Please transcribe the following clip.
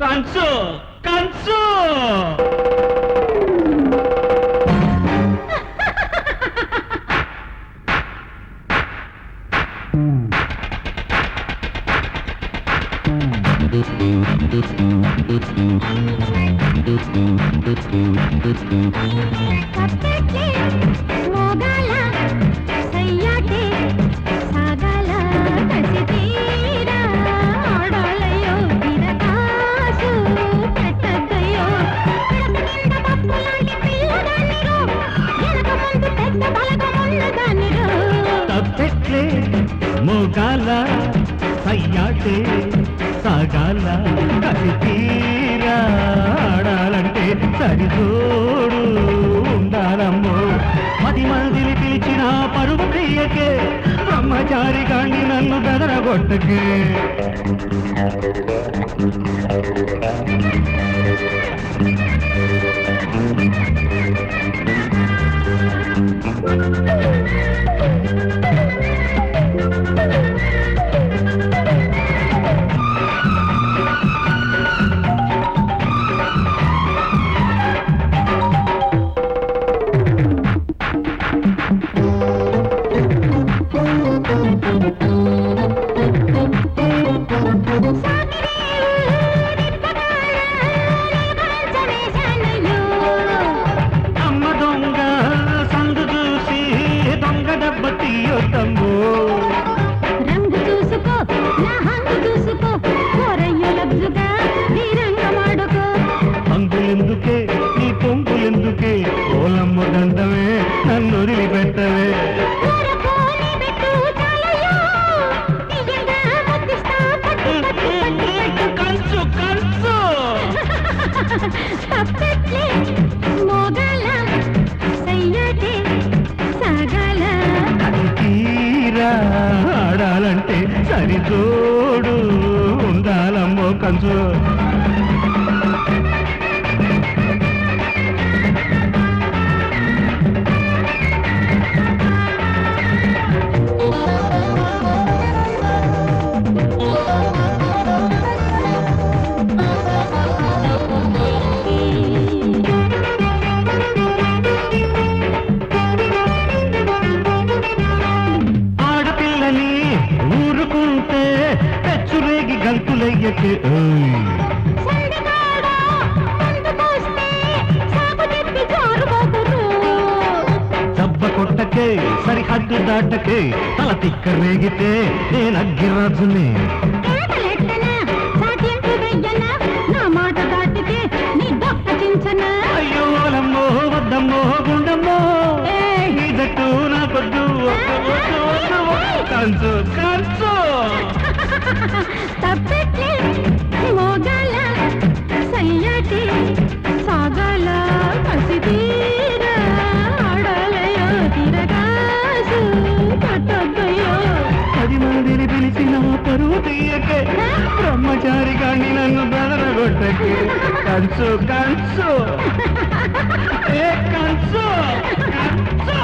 కంచు కంచు మోగాల సయ్యాటే సాగాల కసి తీరా ఆడాలంటే సరిజోడు ఉండాలమ్మో 10 మందిని పిలిచిన పరువు తీయకే బ్రహ్మచారి కాండి నన్ను బెదరగొట్టకే ఆడాలంటే సరిజోడు ఉండాలమ్మో కంచు దెబ్బ కొట్టకే సరిహద్దు దాటకే తల తిక్క రేగితే నేను అగ్గిరాజుని అయ్యోలమ్మో వద్దమ్మో గుండమ్మో ఈ జట్టు నా పొద్దు కంచు కంచు మోగాల సయ్యాటి సాగాల కసి తీరా ఆడాలయో తిరగాసు పట్టొద్దయో 10 మందిని పిలిచిన పరువు తీయకే బ్రహ్మచారి కాండి నన్ను బెదరగొట్టకే కంచు కంచు ఏ కంచు కంచు